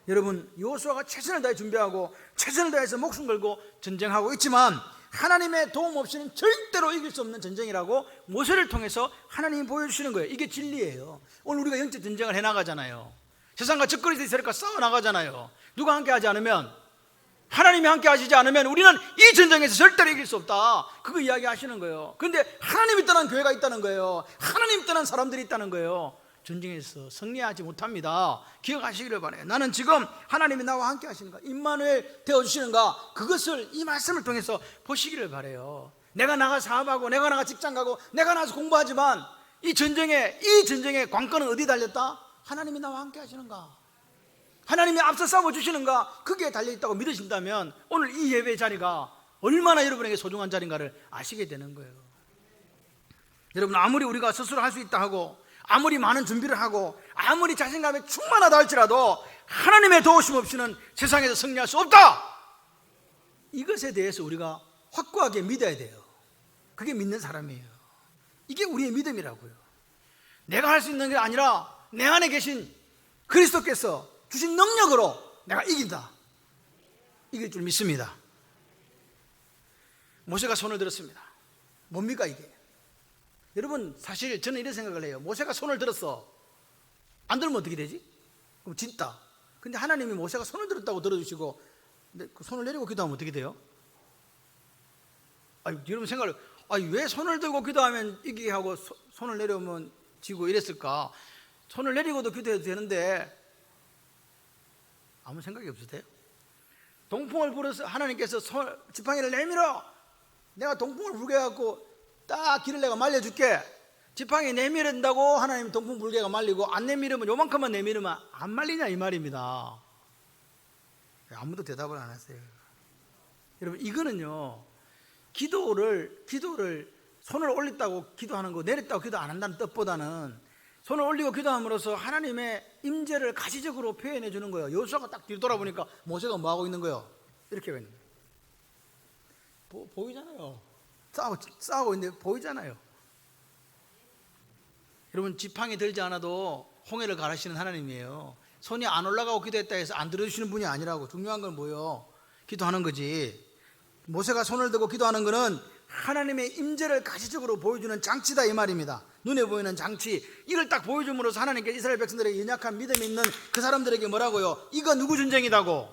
여러분, 여호수아가 최선을 다해 준비하고 최선을 다해서 목숨 걸고 전쟁하고 있지만 하나님의 도움 없이는 절대로 이길 수 없는 전쟁이라고 모세를 통해서 하나님이 보여주시는 거예요. 이게 진리예요. 오늘 우리가 영적 전쟁을 해나가잖아요. 세상과 적그리스도 이스라엘과 싸워나가잖아요. 누가 함께 하지 않으면, 하나님이 함께 하시지 않으면 우리는 이 전쟁에서 절대로 이길 수 없다. 그거 이야기하시는 거예요. 그런데 하나님이 떠난 교회가 있다는 거예요. 하나님 떠난 사람들이 있다는 거예요. 전쟁에서 승리하지 못합니다. 기억하시기를 바라요. 나는 지금 하나님이 나와 함께 하시는가, 임마누엘 되어주시는가, 그것을 이 말씀을 통해서 보시기를 바라요. 내가 나가 사업하고 내가 나가 직장 가고 내가 나가서 공부하지만 이 전쟁의 관건은 어디 달렸다? 하나님이 나와 함께 하시는가, 하나님이 앞서 싸워주시는가, 그게 달려있다고 믿으신다면 오늘 이 예배 자리가 얼마나 여러분에게 소중한 자리인가를 아시게 되는 거예요. 여러분, 아무리 우리가 스스로 할 수 있다 하고 아무리 많은 준비를 하고 아무리 자신감에 충만하다 할지라도 하나님의 도우심 없이는 세상에서 승리할 수 없다. 이것에 대해서 우리가 확고하게 믿어야 돼요. 그게 믿는 사람이에요. 이게 우리의 믿음이라고요. 내가 할 수 있는 게 아니라 내 안에 계신 그리스도께서 주신 능력으로 내가 이긴다. 이길 줄 믿습니다. 모세가 손을 들었습니다. 뭡니까 이게? 여러분, 사실 저는 이런 생각을 해요. 모세가 손을 들었어. 안 들면 어떻게 되지? 그럼 진다. 근데 하나님이 모세가 손을 들었다고 들어주시고 그 손을 내리고 기도하면 어떻게 돼요? 여러분 생각을, 왜 손을 들고 기도하면 이기게 하고 손을 내려오면 지고 이랬을까? 손을 내리고도 기도해도 되는데 아무 생각이 없으세요? 동풍을 불어서 하나님께서 지팡이를 내밀어, 내가 동풍을 불게 해갖고 딱 길을 내가 말려줄게. 지팡이 내밀은다고 하나님 동풍 불개가 말리고 안 내밀으면, 요만큼만 내밀으면 안 말리냐 이 말입니다. 아무도 대답을 안 하세요. 여러분, 이거는요, 기도를 손을 올렸다고 기도하는 거, 내렸다고 기도 안 한다는 뜻보다는 손을 올리고 기도함으로써 하나님의 임재를 가시적으로 표현해 주는 거예요. 여호수아가 딱 뒤로 돌아보니까 모세가 뭐 하고 있는 거예요? 이렇게 하고 있는 거예요. 보이잖아요. 싸우고 있는데 보이잖아요. 여러분, 지팡이 들지 않아도 홍해를 가르시는 하나님이에요. 손이 안 올라가고 기도했다 해서 안 들어주시는 분이 아니라고. 중요한 건 뭐예요? 기도하는 거지. 모세가 손을 들고 기도하는 것은 하나님의 임재를 가시적으로 보여주는 장치다 이 말입니다. 눈에 보이는 장치. 이걸 딱 보여줌으로써 하나님께 이스라엘 백성들에게 연약한 믿음이 있는 그 사람들에게 뭐라고요? 이거 누구 전쟁이다고?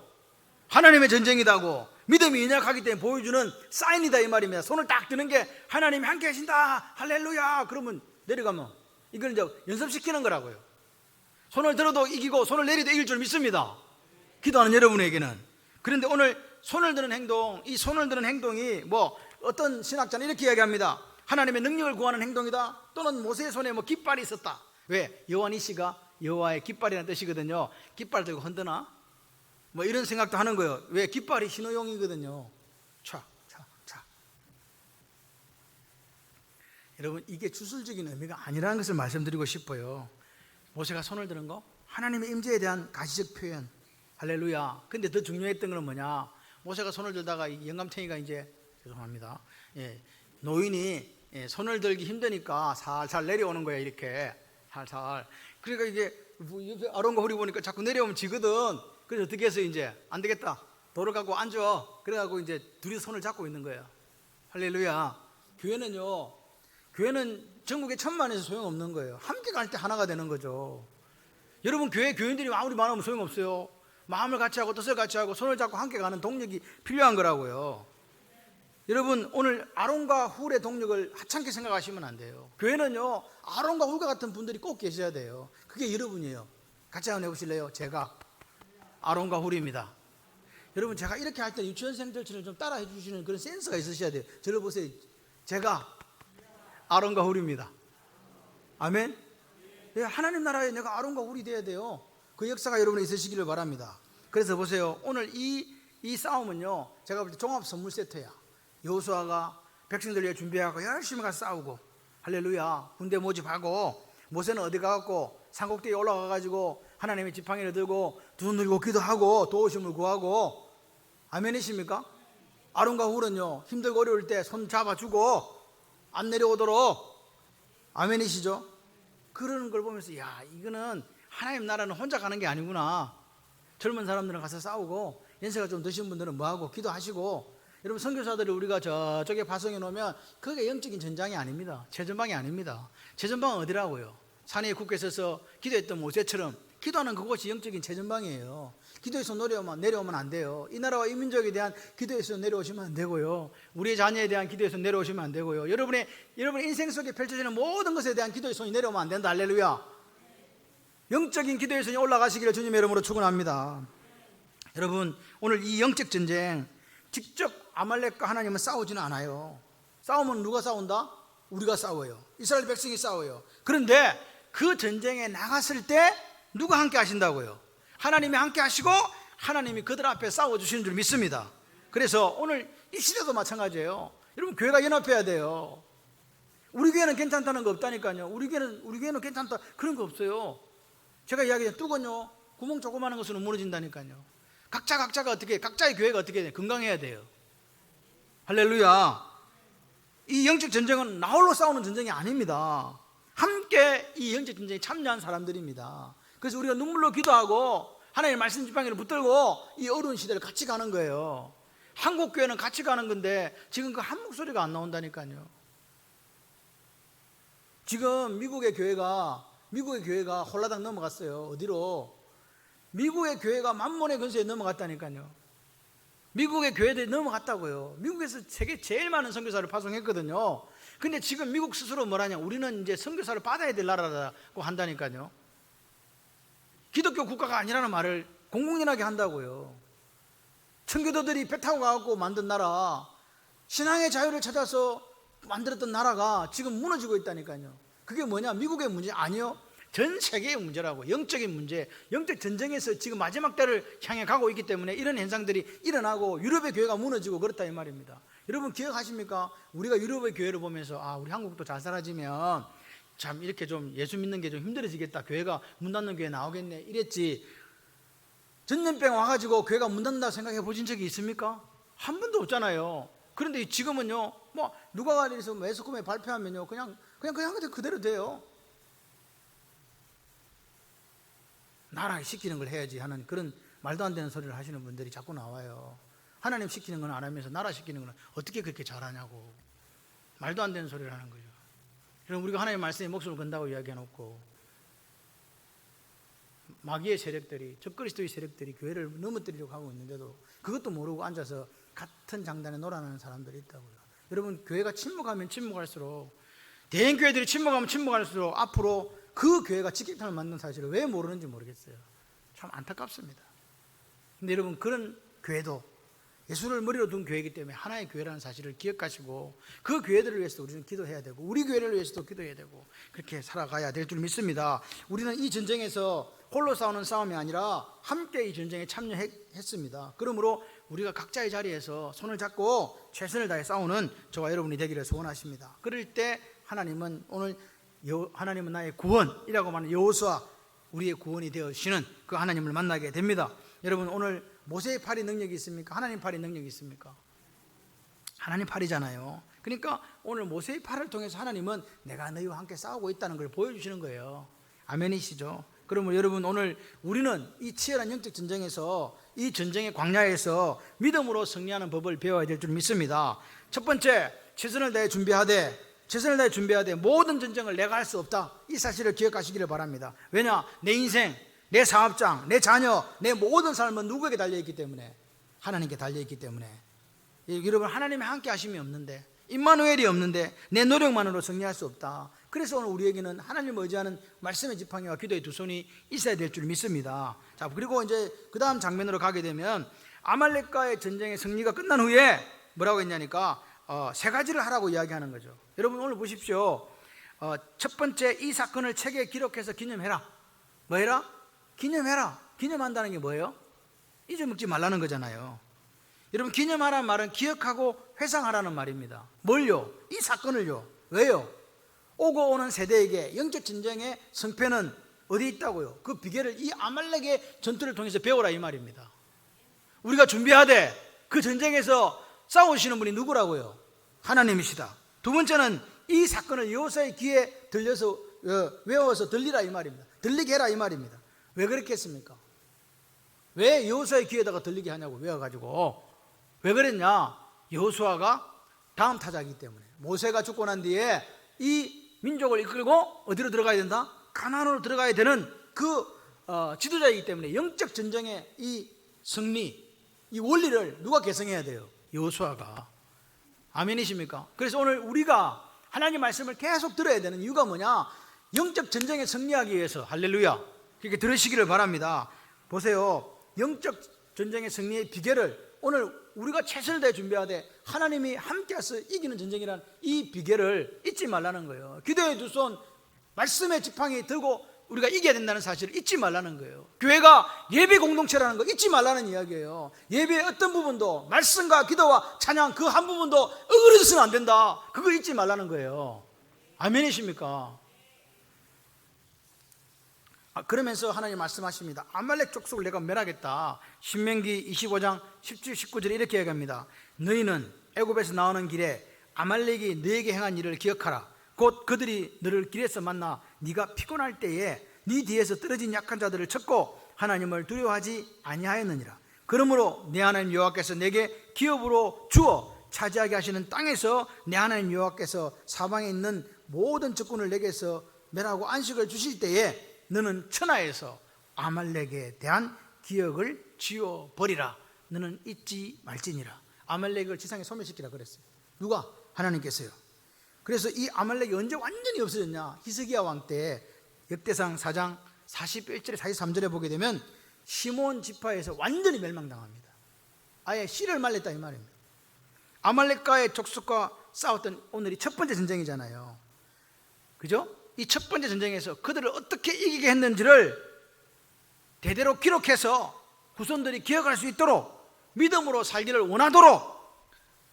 하나님의 전쟁이다고. 믿음이 연약하기 때문에 보여주는 사인이다 이 말입니다. 손을 딱 드는 게 하나님이 함께 하신다 할렐루야 그러면 내려가면 이걸 이제 연습시키는 거라고요. 손을 들어도 이기고 손을 내려도 이길 줄 믿습니다. 기도하는 여러분에게는. 그런데 오늘 손을 드는 행동, 이 손을 드는 행동이 뭐 어떤 신학자는 이렇게 이야기합니다. 하나님의 능력을 구하는 행동이다. 또는 모세의 손에 뭐 깃발이 있었다. 왜? 여호와 니시가 여호와의 깃발이라는 뜻이거든요. 깃발 들고 흔드나? 뭐 이런 생각도 하는 거예요. 왜? 깃발이 신호용이거든요. 차. 여러분, 이게 주술적인 의미가 아니라는 것을 말씀드리고 싶어요. 모세가 손을 드는 거 하나님의 임재에 대한 가시적 표현. 할렐루야. 근데 더 중요했던 건 뭐냐? 모세가 손을 들다가 영감탱이가 이제 죄송합니다. 노인이 손을 들기 힘드니까 살살 내려오는 거야. 이렇게 살살. 그러니까 이게 아론과 홀이 보니까 자꾸 내려오면 지거든. 그래서 어떻게 해서 이제 안 되겠다. 도로 가고 앉아. 그래가지고 이제 둘이 손을 잡고 있는 거야. 할렐루야. 교회는 전국에 천만에서 소용없는 거예요. 함께 갈 때 하나가 되는 거죠. 여러분, 교인들이 아무리 많으면 소용없어요. 마음을 같이 하고 뜻을 같이 하고 손을 잡고 함께 가는 동력이 필요한 거라고요. 여러분, 오늘 아론과 훌의 동력을 하찮게 생각하시면 안 돼요. 교회는요, 아론과 훌과 같은 분들이 꼭 계셔야 돼요. 그게 여러분이에요. 같이 한번 해보실래요? 제가 아론과 훌입니다. 여러분, 제가 이렇게 할 때 유치원생들처럼 좀 따라 해주시는 그런 센스가 있으셔야 돼요. 저를 보세요. 제가 아론과 훌입니다. 아멘. 하나님 나라에 내가 아론과 훌이 돼야 돼요. 그 역사가 여러분에 있으시기를 바랍니다. 그래서 보세요. 오늘 이 싸움은요, 제가 볼 때 종합 선물 세트야. 여호수아가 백성들 위해 준비하고 열심히 가서 싸우고, 할렐루야. 군대 모집하고, 모세는 어디 가갖고 산꼭대기에 올라가가지고 하나님의 지팡이를 들고 두 손 들고 기도하고 도우심을 구하고. 아멘이십니까? 아론과 훌은요, 힘들고 어려울 때 손 잡아주고 안 내려오도록. 아멘이시죠? 그러는 걸 보면서 야, 이거는 하나님 나라는 혼자 가는 게 아니구나. 젊은 사람들은 가서 싸우고 연세가 좀 드신 분들은 뭐하고 기도하시고. 여러분, 선교사들이 우리가 저쪽에 파송해 놓으면 그게 영적인 전장이 아닙니다. 최전방이 아닙니다. 최전방은 어디라고요? 산에 굳게 서서 기도했던 모세처럼 기도하는 그곳이 영적인 최전방이에요. 기도에서 내려오면 안 돼요. 이 나라와 이 민족에 대한 기도에서 내려오시면 안 되고요. 우리의 자녀에 대한 기도에서 내려오시면 안 되고요. 여러분의 인생 속에 펼쳐지는 모든 것에 대한 기도의 손이 내려오면 안 된다. 할렐루야. 영적인 기도의 손이 올라가시기를 주님의 이름으로 축원합니다. 여러분, 오늘 이 영적 전쟁, 직접 아말렉과 하나님은 싸우지는 않아요. 싸우면 누가 싸운다? 우리가 싸워요. 이스라엘 백성이 싸워요. 그런데 그 전쟁에 나갔을 때 누가 함께 하신다고요? 하나님이 함께 하시고 하나님이 그들 앞에 싸워주시는 줄 믿습니다. 그래서 오늘 이 시대도 마찬가지예요. 여러분, 교회가 연합해야 돼요. 우리 교회는 괜찮다는 거 없다니까요. 우리 교회는 괜찮다 그런 거 없어요. 제가 이야기한 뚝은요, 구멍 조그마한 것으로 무너진다니까요. 각자가 어떻게, 각자의 교회가 어떻게 돼요? 건강해야 돼요. 할렐루야. 이 영적 전쟁은 나 홀로 싸우는 전쟁이 아닙니다. 함께 이 영적 전쟁에 참여한 사람들입니다. 그래서 우리가 눈물로 기도하고 하나님의 말씀 지팡이를 붙들고 이 어려운 시대를 같이 가는 거예요. 한국 교회는 같이 가는 건데 지금 그 한 목소리가 안 나온다니까요. 지금 미국의 교회가 홀라당 넘어갔어요. 어디로? 미국의 교회가 만몬의 근세에 넘어갔다니까요. 미국의 교회들이 넘어갔다고요. 미국에서 세계 제일 많은 선교사를 파송했거든요. 근데 지금 미국 스스로 뭐라냐? 우리는 이제 선교사를 받아야 될 나라라고 한다니까요. 기독교 국가가 아니라는 말을 공공연하게 한다고요. 청교도들이 배 타고 가고 만든 나라, 신앙의 자유를 찾아서 만들었던 나라가 지금 무너지고 있다니까요. 그게 뭐냐? 미국의 문제 아니요. 전 세계의 문제라고. 영적인 문제, 영적 전쟁에서 지금 마지막 때를 향해 가고 있기 때문에 이런 현상들이 일어나고 유럽의 교회가 무너지고 그렇다 이 말입니다. 여러분 기억하십니까? 우리가 유럽의 교회를 보면서 우리 한국도 잘 살아지면 참 이렇게 좀 예수 믿는 게 좀 힘들어지겠다. 교회가 문 닫는 교회 나오겠네 이랬지. 전염병 와가지고 교회가 문 닫는다고 생각해 보신 적이 있습니까? 한 번도 없잖아요. 그런데 지금은요, 뭐 누가 가리서 매스컴에 발표하면요, 그냥 그대로 돼요. 나라 시키는 걸 해야지 하는 그런 말도 안 되는 소리를 하시는 분들이 자꾸 나와요. 하나님 시키는 건 안 하면서 나라 시키는 건 어떻게 그렇게 잘하냐고. 말도 안 되는 소리를 하는 거죠. 그럼 우리가 하나님의 말씀에 목숨을 건다고 이야기해놓고 마귀의 세력들이, 적그리스도의 세력들이 교회를 넘어뜨리려고 하고 있는데도 그것도 모르고 앉아서 같은 장단에 놀아나는 사람들이 있다고요. 여러분, 교회가 침묵하면 침묵할수록, 대형교회들이 침묵하면 침묵할수록 앞으로 그 교회가 직격탄을 맞는 사실을 왜 모르는지 모르겠어요. 참 안타깝습니다. 근데 여러분, 그런 교회도 예수를 머리로 둔 교회이기 때문에 하나의 교회라는 사실을 기억하시고 그 교회들을 위해서도 우리는 기도해야 되고 우리 교회를 위해서도 기도해야 되고 그렇게 살아가야 될 줄 믿습니다. 우리는 이 전쟁에서 홀로 싸우는 싸움이 아니라 함께 이 전쟁에 참여했습니다. 그러므로 우리가 각자의 자리에서 손을 잡고 최선을 다해 싸우는 저와 여러분이 되기를 소원하십니다. 그럴 때 하나님은 오늘 하나님은 나의 구원이라고 말하는 여호수아, 우리의 구원이 되어주시는 그 하나님을 만나게 됩니다. 여러분, 오늘 모세의 팔이 능력이 있습니까? 하나님 팔이 능력이 있습니까? 하나님 팔이잖아요. 그러니까 오늘 모세의 팔을 통해서 하나님은 내가 너희와 함께 싸우고 있다는 걸 보여주시는 거예요. 아멘이시죠? 그러면 여러분, 오늘 우리는 이 치열한 영적 전쟁에서, 이 전쟁의 광야에서 믿음으로 승리하는 법을 배워야 될 줄 믿습니다. 첫 번째, 최선을 다해 준비하되 모든 전쟁을 내가 할 수 없다, 이 사실을 기억하시기를 바랍니다. 왜냐? 내 인생, 내 사업장, 내 자녀, 내 모든 삶은 누구에게 달려있기 때문에? 하나님께 달려있기 때문에. 여러분, 하나님이 함께 하심이 없는데, 임마누엘이 없는데 내 노력만으로 승리할 수 없다. 그래서 오늘 우리에게는 하나님을 의지하는 말씀의 지팡이와 기도의 두 손이 있어야 될 줄 믿습니다. 자, 그리고 이제 그 다음 장면으로 가게 되면 아말렉과의 전쟁의 승리가 끝난 후에 뭐라고 했냐니까 세 가지를 하라고 이야기하는 거죠. 여러분, 오늘 보십시오. 첫 번째, 이 사건을 책에 기록해서 기념해라. 뭐 해라? 기념해라. 기념한다는 게 뭐예요? 잊어먹지 말라는 거잖아요. 여러분, 기념하라는 말은 기억하고 회상하라는 말입니다. 뭘요? 이 사건을요. 왜요? 오고 오는 세대에게 영적 전쟁의 성패는 어디 있다고요? 그 비결을 이 아말렉의 전투를 통해서 배워라, 이 말입니다. 우리가 준비하되 그 전쟁에서 싸우시는 분이 누구라고요? 하나님이시다. 두 번째는 이 사건을 여호수아의 귀에 들려서 외워서 들리라, 이 말입니다. 들리게 해라, 이 말입니다. 왜 그렇게 했습니까? 왜 여호수아의 귀에다가 들리게 하냐고, 외워가지고. 왜 그랬냐? 여호수아가 다음 타자이기 때문에. 모세가 죽고 난 뒤에 이 민족을 이끌고 어디로 들어가야 된다? 가나안으로 들어가야 되는 그 지도자이기 때문에 영적 전쟁의 이 승리, 이 원리를 누가 개성해야 돼요? 여호수아가. 아멘이십니까? 그래서 오늘 우리가 하나님의 말씀을 계속 들어야 되는 이유가 뭐냐? 영적 전쟁에 승리하기 위해서. 할렐루야. 그렇게 들으시기를 바랍니다. 보세요. 영적 전쟁의 승리의 비결을 오늘 우리가 최선을 다해 준비하되 하나님이 함께해서 이기는 전쟁이란 이 비결을 잊지 말라는 거예요. 기도의 두 손, 말씀의 지팡이 들고 우리가 이겨야 된다는 사실을 잊지 말라는 거예요. 교회가 예배 공동체라는 거 잊지 말라는 이야기예요. 예배의 어떤 부분도 말씀과 기도와 찬양 그 한 부분도 어그러져서는 안 된다. 그걸 잊지 말라는 거예요. 아멘이십니까? 그러면서 하나님 말씀하십니다. 아말렉 족속을 내가 멸하겠다. 신명기 25장 17, 19절에 이렇게 얘기합니다. 너희는 애굽에서 나오는 길에 아말렉이 너에게 행한 일을 기억하라. 곧 그들이 너를 길에서 만나 네가 피곤할 때에 네 뒤에서 떨어진 약한 자들을 쳤고 하나님을 두려워하지 아니하였느니라. 그러므로 내 하나님 여호와께서 내게 기업으로 주어 차지하게 하시는 땅에서 내 하나님 여호와께서 사방에 있는 모든 적군을 내게서 멸하고 안식을 주실 때에 너는 천하에서 아말렉에 대한 기억을 지워버리라. 너는 잊지 말지니라. 아말렉을 지상에 소멸시키라 그랬어요. 누가? 하나님께서요. 그래서 이 아말렉이 언제 완전히 없어졌냐? 히스기야 왕 때 역대상 4장 41절에 43절에 보게 되면 시몬 지파에서 완전히 멸망당합니다. 아예 씨를 말렸다, 이 말입니다. 아말렉과의 족속과 싸웠던 오늘이 첫 번째 전쟁이잖아요. 그죠? 이 첫 번째 전쟁에서 그들을 어떻게 이기게 했는지를 대대로 기록해서 후손들이 기억할 수 있도록 믿음으로 살기를 원하도록.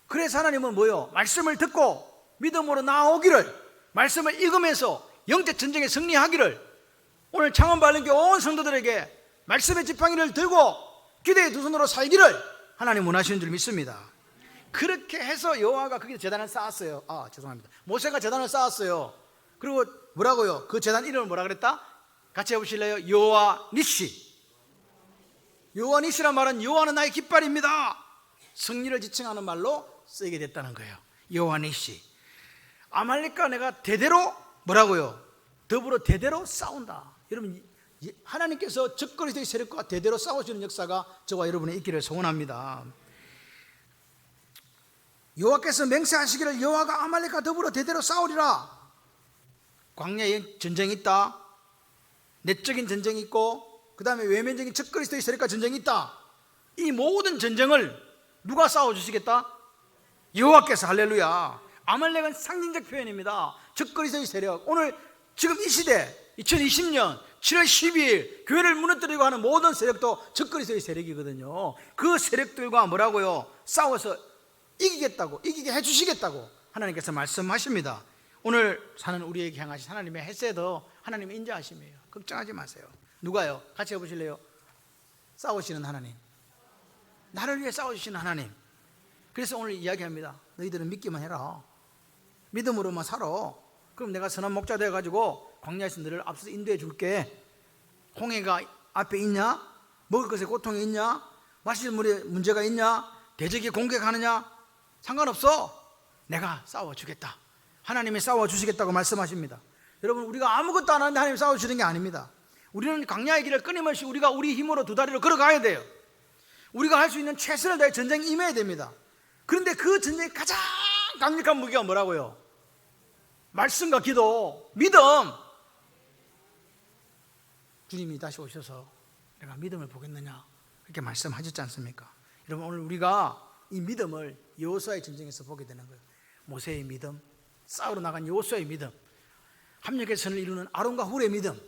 그래서 하나님은 뭐요? 말씀을 듣고 믿음으로 나아오기를, 말씀을 읽으면서 영적 전쟁에 승리하기를, 오늘 창원바른교 온 성도들에게 말씀의 지팡이를 들고 기도의 두 손으로 살기를 하나님 원하시는 줄 믿습니다. 그렇게 해서 여호와가 거기서 제단을 쌓았어요. 죄송합니다. 모세가 제단을 쌓았어요. 그리고 뭐라고요? 그 제단 이름을 뭐라 그랬다? 같이 해보실래요? 여호와 니시. 여호와 니시란 말은 여호와는 나의 깃발입니다. 승리를 지칭하는 말로 쓰이게 됐다는 거예요. 여호와 니시. 아말렉과 내가 대대로 뭐라고요? 더불어 대대로 싸운다. 여러분, 하나님께서 적그리스도의 세력과 대대로 싸워주는 역사가 저와 여러분의 있기를 소원합니다. 여호와께서 맹세하시기를 여호와가 아말렉과 더불어 대대로 싸우리라. 광야에 전쟁이 있다. 내적인 전쟁이 있고, 그 다음에 외면적인 적그리스도의 세력과 전쟁이 있다. 이 모든 전쟁을 누가 싸워주시겠다? 여호와께서. 할렐루야. 아말렉은 상징적 표현입니다. 적그리스도의 세력. 오늘 지금 이 시대 2020년 7월 12일 교회를 무너뜨리고 하는 모든 세력도 적그리스도의 세력이거든요. 그 세력들과 뭐라고요? 싸워서 이기겠다고, 이기게 해주시겠다고 하나님께서 말씀하십니다. 오늘 사는 우리에게 향하신 하나님의 헤세드, 하나님의 인자하심이에요. 걱정하지 마세요. 누가요? 같이 해보실래요? 싸우시는 하나님, 나를 위해 싸우시는 하나님. 그래서 오늘 이야기합니다. 너희들은 믿기만 해라. 믿음으로만 살아. 그럼 내가 선한 목자 되어가지고 광야에서 너를 앞서서 인도해 줄게. 홍해가 앞에 있냐? 먹을 것에 고통이 있냐? 마실 물에 문제가 있냐? 대적이 공격하느냐? 상관없어. 내가 싸워주겠다. 하나님이 싸워주시겠다고 말씀하십니다. 여러분, 우리가 아무것도 안 하는데 하나님이 싸워주시는 게 아닙니다. 우리는 광야의 길을 끊임없이 우리가 우리 힘으로 두 다리로 걸어가야 돼요. 우리가 할 수 있는 최선을 다해 전쟁에 임해야 됩니다. 그런데 그 전쟁의 가장 강력한 무기가 뭐라고요? 말씀과 기도, 믿음. 주님이 다시 오셔서 내가 믿음을 보겠느냐 그렇게 말씀하셨지 않습니까? 여러분, 오늘 우리가 이 믿음을 여호수아의 전쟁에서 보게 되는 거예요. 모세의 믿음, 싸우러 나간 여호수아의 믿음, 합력의 선을 이루는 아론과 훌의 믿음.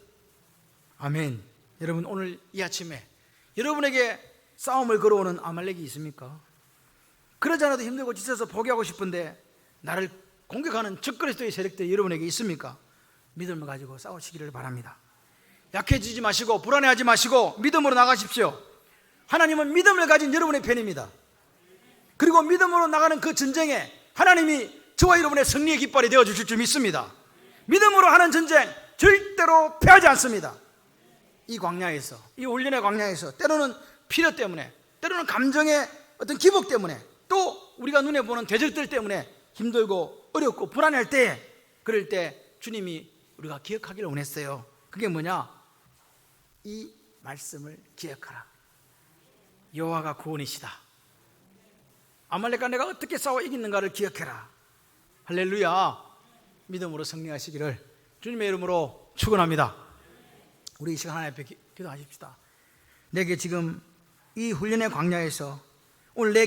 아멘. 여러분, 오늘 이 아침에 여러분에게 싸움을 걸어오는 아말렉이 있습니까? 그러지 않아도 힘들고 지쳐서 포기하고 싶은데 나를 공격하는 적그리스도의 세력들이 여러분에게 있습니까? 믿음을 가지고 싸우시기를 바랍니다. 약해지지 마시고 불안해하지 마시고 믿음으로 나가십시오. 하나님은 믿음을 가진 여러분의 편입니다. 그리고 믿음으로 나가는 그 전쟁에 하나님이 저와 여러분의 승리의 깃발이 되어주실 줄 믿습니다. 믿음으로 하는 전쟁 절대로 패하지 않습니다. 이 광야에서, 이 훈련의 광야에서 때로는 필요 때문에, 때로는 감정의 어떤 기복 때문에, 또 우리가 눈에 보는 대적들 때문에 힘들고 어렵고 불안할 때, 그럴 때 주님이 우리가 기억하기를 원했어요. 그게 뭐냐? 이 말씀을 기억하라. 여호와가 구원이시다. 아말렉과 내가 어떻게 싸워 이기는가를 기억해라. 할렐루야. 믿음으로 승리하시기를 주님의 이름으로 축원합니다. 우리 이 시간 하나님 앞에 기도하십시다. 내게 지금 이 훈련의 광야에서 오늘 내